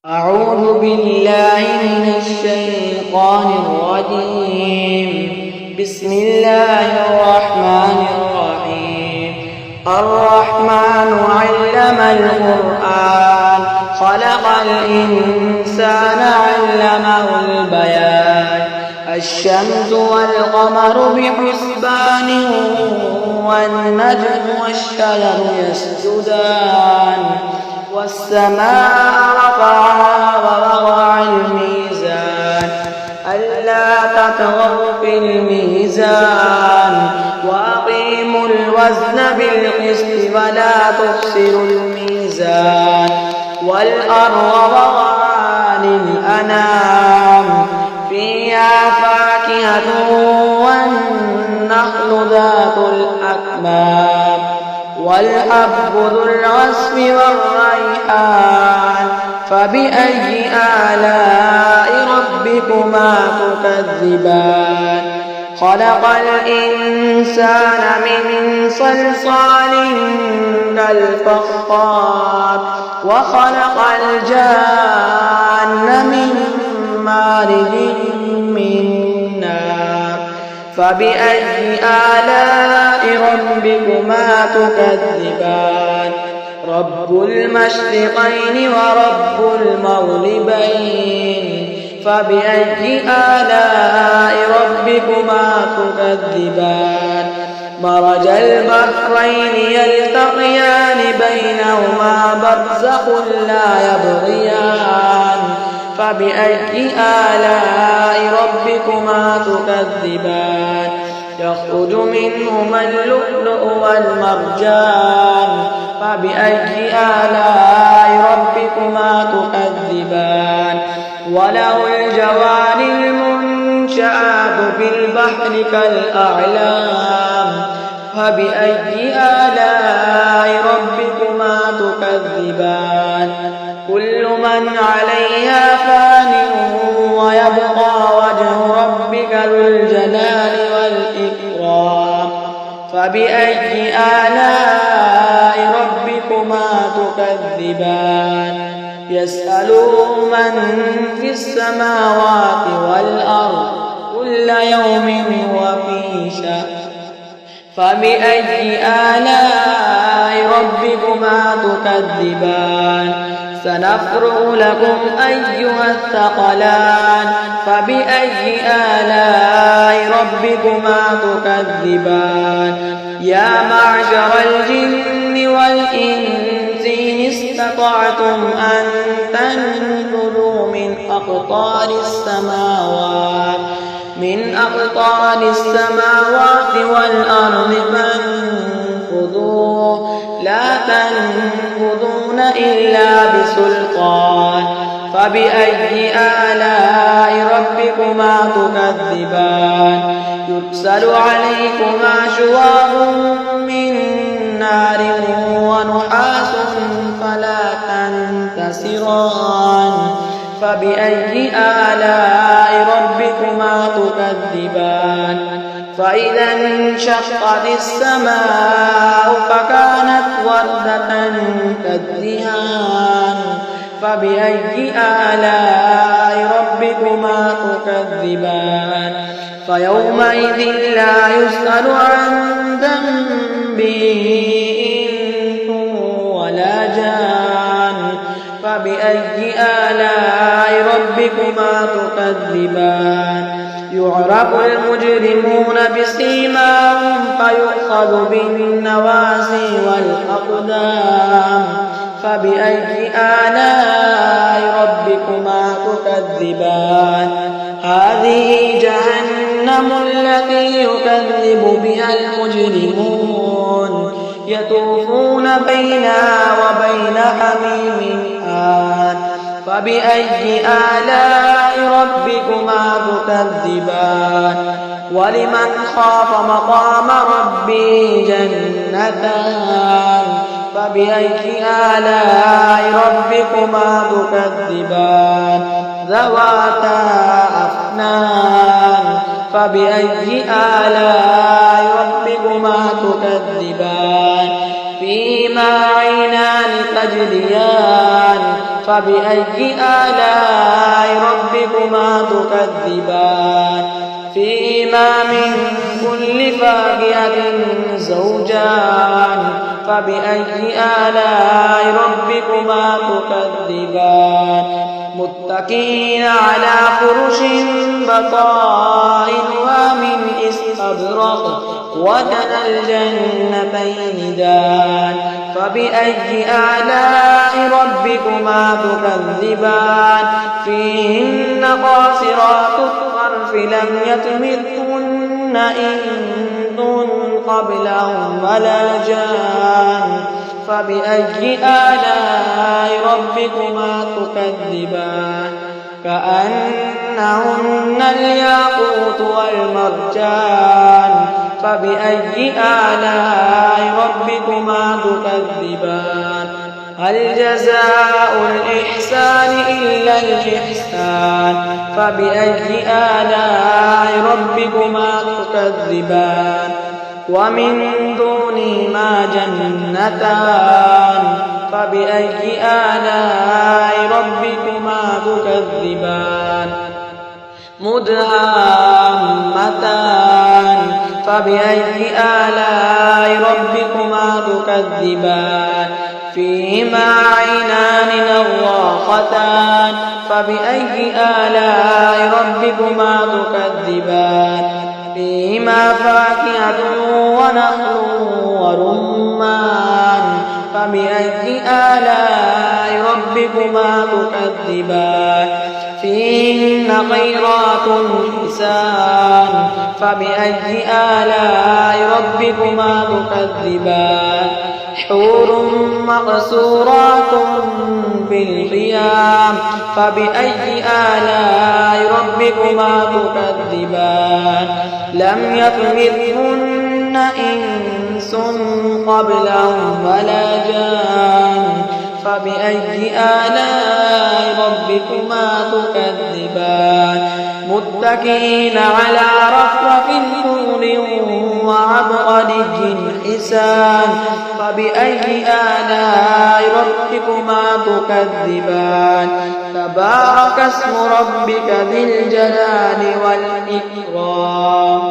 أعوذ بالله من الشيطان الرجيم. بسم الله الرحمن الرحيم. الرحمن علم القرآن خلق الإنسان علمه البيان. الشمس والقمر بحسبان والنجم والشجر يسجدان والسماء رفعها ووضع الميزان ألا تطغوا في الميزان وأقيموا الوزن بالقسط ولا تخسروا الميزان والأرض وضعها للأنام فيها فاكهة والنخل ذات الأكمام والحب ذو العصف والريحان فبأي آلاء ربكما تكذبان. خلق الإنسان من صلصال كالفخار وخلق الجان من مارج من نار فبأي آلاء ربكما تكذبان. رب المشرقين ورب المغربين فبأي آلاء ربكما تكذبان. مرج البحرين يلتقيان بينهما برزخ لا يبغيان فبأي آلاء ربكما تكذبان. يخرج منهما اللؤلؤ والمرجان فبأي آلاء ربكما تكذبان. وله الجوار المنشآت في البحر كالأعلام فبأي آلاء ربكما تكذبان. كل من عليها فان ويبقى وجه ربك ذو الجلال والإكرام فبأي آلاء ربكما تكذبان. يسأله من في السماوات والأرض كل يوم هو في شأن فبأي آلاء ربكما تكذبان. سنفرغ لكم أيها الثقلان فبأي آلاء ربكما تكذبان. يا معشر الجن والإنس إن استطعتم أن تنفذوا من أقطار السماوات والأرض فانفذوا لا تنفذون إلا بسلطان فبأي آلاء ربكما تكذبان. يرسل عليكما شواظ من نار ونحاس فلا تنتصران فبأي آلاء ربكما تكذبان. فإذا انشقت السماء فكانت وردة كالدهان فبأي آلاء ربكما تكذبان. فيومئذ لا يسأل عن ذنبه إنس ولا جان فبأي آلاء ربكما تكذبان. يعرف المجرمون بسيماهم فيؤخذ بالنواسي والأقدام فبأي آلاء ربكما تكذبان. هذه جهنم التي يكذب بها المجرمون يطوفون بينها وبين حميم آن فبأي آلاء ربكما تكذبان. ولمن خاف مقام ربه جنتان فبأي آلاء ربكما تكذبان. ذواتا أفنان فبأي آلاء ربكما تكذبان. فيهما عينان تجريان فبأي آلاء ربكما تكذبان فيهما من كل فاكهة زوجان فبأي آلاء ربكما تكذبان متكئين على فرش بطائنها من استبرق وجنى الجنتين دان فبأي آلاء ربكما تكذبان فيهن قاصرات الطرف لم يطمثهن إنس قبلهم ولا جان فبأي آلاء ربكما تكذبان كأنهن الياقوت والمرجان فبأي آلاء ربكما تكذبان هل جزاء الإحسان إلا الإحسان فبأي آلاء ربكما تكذبان ومن دونهما جنتان فبأي آلاء ربكما تكذبان مدهامتان فبأي آلاء ربكما تكذبان فيهما عينان نضاختان فبأي آلاء ربكما تكذبان فيهما فاكهة ونخل ورمان فبأي آلاء ربكما تكذبان فيهن خيرات حسان فبأي آلاء ربكما تكذبان حور مقصورات بالخيام فبأي آلاء ربكما تكذبان لم يطمثهن إنس قبلهم ولا جان فبأي آلاء ربكما تكذبان متكئين على رفرف خضر وعبقري حسان فبأي آلاء ربكما تكذبان تبارك اسم ربك ذي الجلال والإكرام